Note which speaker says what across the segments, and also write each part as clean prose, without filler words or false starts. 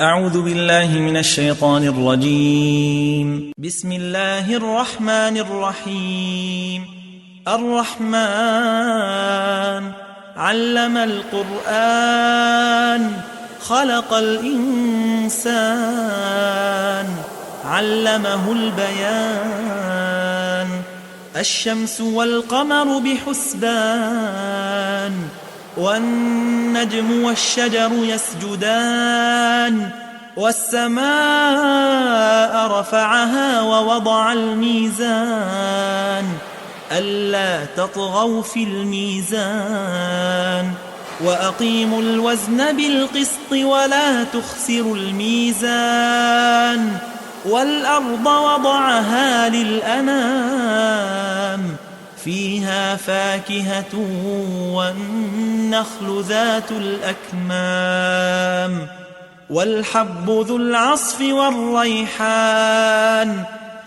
Speaker 1: أعوذ بالله من الشيطان الرجيم. بسم الله الرحمن الرحيم. الرحمن علم القرآن خلق الإنسان علمه البيان. الشمس والقمر بحسبان والنجم والشجر يسجدان. والسماء رفعها ووضع الميزان ألا تطغوا في الميزان وأقيموا الوزن بالقسط ولا تخسروا الميزان. والأرض وضعها للأنام فيها فاكهة والنخل ذات الأكمام والحب ذو العصف والريحان.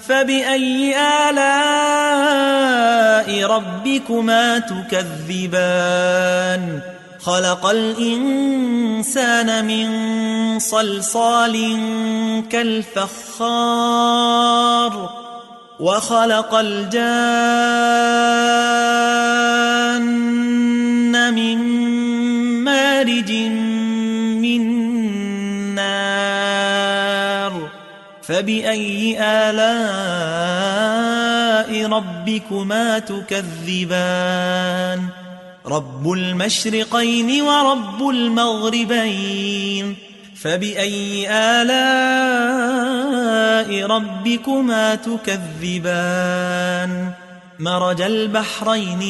Speaker 1: فبأي آلاء ربكما تكذبان؟ خلق الإنسان من صلصال كالفخار وخلق الجان من مارج من نار. فبأي آلاء ربكما تكذبان؟ رب المشرقين ورب المغربين. فبأي آلاء ربكما تكذبان؟ مرج البحرين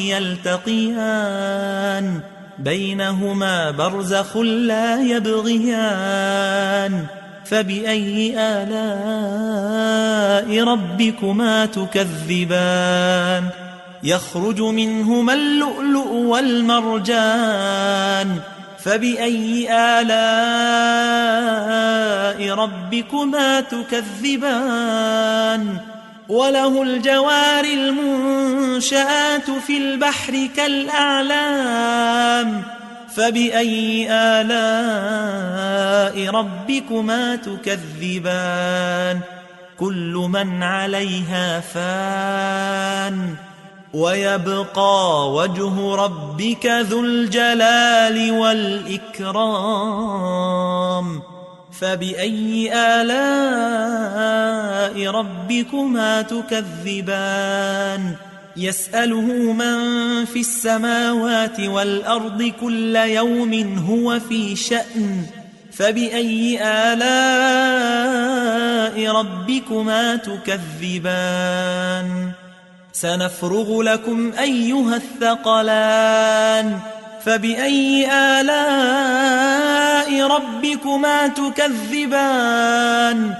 Speaker 1: يلتقيان بينهما برزخ لا يبغيان. فبأي آلاء ربكما تكذبان؟ يخرج منهما اللؤلؤ والمرجان. فبأي آلاء ربكما تكذبان؟ وله الجوار المنشآت في البحر كالأعلام. فبأي آلاء ربكما تكذبان؟ كل من عليها فان ويبقى وجه ربك ذو الجلال والإكرام. فبأي آلاء ربكما تكذبان؟ يسأله من في السماوات والأرض كل يوم هو في شأن. فبأي آلاء ربكما تكذبان؟ سنفرغ لكم أيها الثقلان. فبأي آلاء ربكما تكذبان؟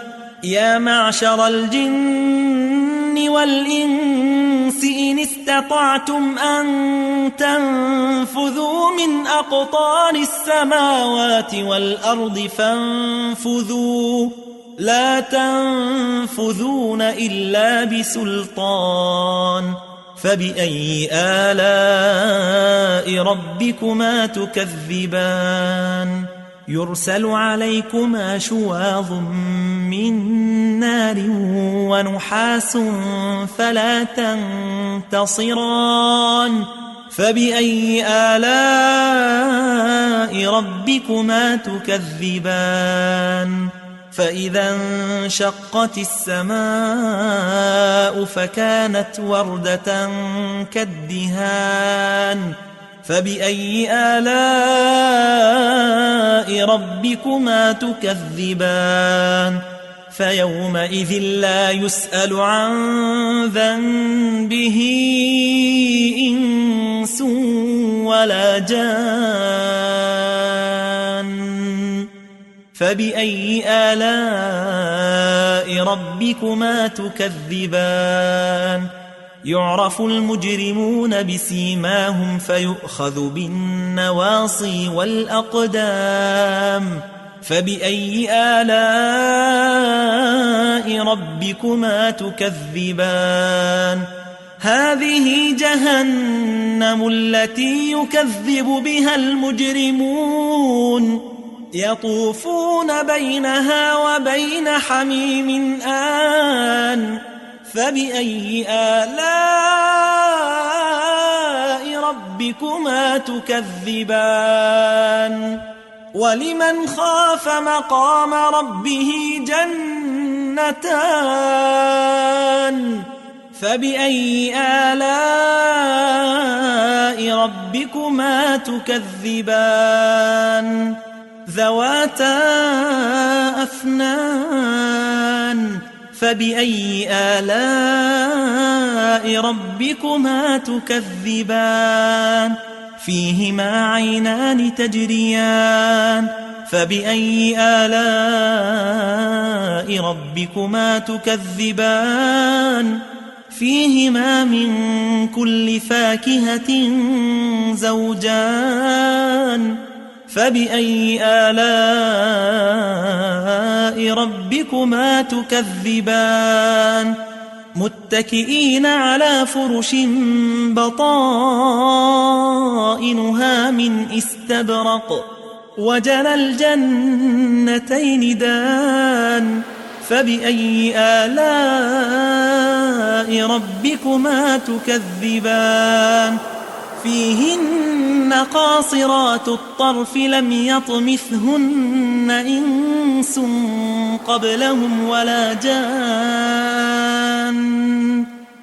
Speaker 1: يا معشر الجن والإنس إن استطعتم أن تنفذوا من أقطار السماوات والأرض فانفذوا لا تنفذون إلا بسلطان. فبأي آلاء ربكما تكذبان؟ يرسل عليكما شواظ من نار ونحاس فلا تنتصران. فبأي آلاء ربكما تكذبان؟ فإذا انشقت السماء فكانت وردة كالدهان. فبأي آلاء ربكما تكذبان؟ فيومئذ لا يسأل عن ذنبه إنس ولا جان. فبأي آلاء ربكما تكذبان؟ يعرف المجرمون بسيماهم فيؤخذ بالنواصي والأقدام. فبأي آلاء ربكما تكذبان؟ هذه جهنم التي يكذب بها المجرمون يطوفون بينها وبين حميم آن فبأي آلاء ربكما تكذبان ولمن خاف مقام ربه جنتان فبأي آلاء ربكما تكذبان ذواتا أفنان فبأي آلاء ربكما تكذبان فيهما عينان تجريان فبأي آلاء ربكما تكذبان فيهما من كل فاكهة زوجان فبأي آلاء ربكما تكذبان متكئين على فرش بطائنها من استبرق وجنى الجنتين دان فبأي آلاء ربكما تكذبان فيهن قاصرات الطرف لم يطمثهن إنس قبلهم ولا جان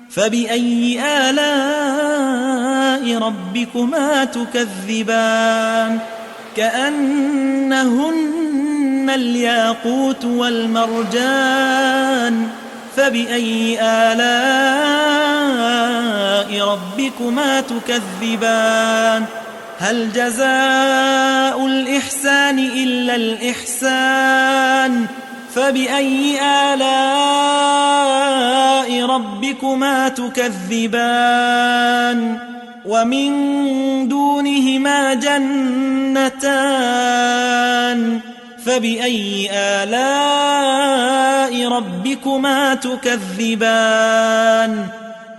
Speaker 1: فبأي آلاء ربكما تكذبان كأنهن الياقوت والمرجان فبأي آلاء ربكما تكذبان هل جزاء الإحسان إلا الإحسان فبأي آلاء ربكما تكذبان ومن دونهما جنتان فبأي آلاء ربكما تكذبان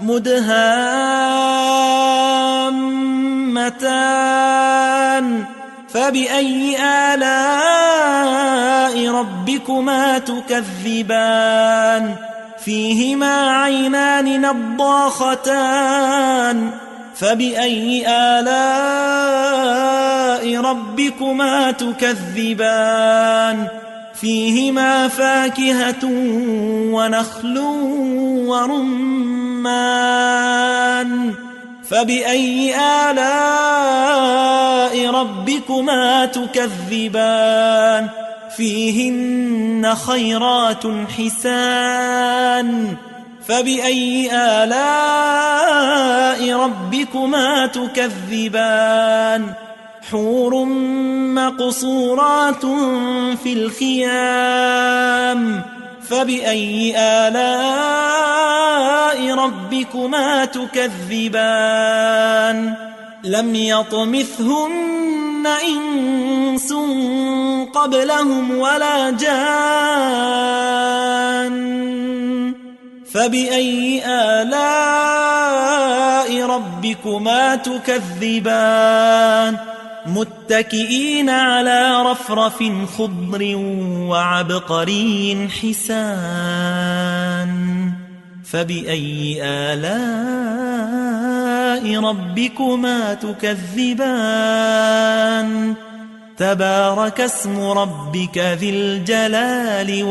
Speaker 1: مدهامتان فبأي آلاء ربكما تكذبان فيهما عينان نضاختان فبأي آلاء ربكما تكذبان فيهما فاكهة ونخل ورمان فبأي آلاء ربكما تكذبان فيهن خيرات حسان فبأي آلاء ربكما تكذبان حور مقصورات في الخيام فبأي آلاء ربكما تكذبان لم يطمثهن إنس قبلهم ولا جان فبأي آلاء ربكما تكذبان متكئين على رفرف خضر وعبقري حسان فبأي آلاء ربكما تكذبان تبارك اسم ربك ذي الجلال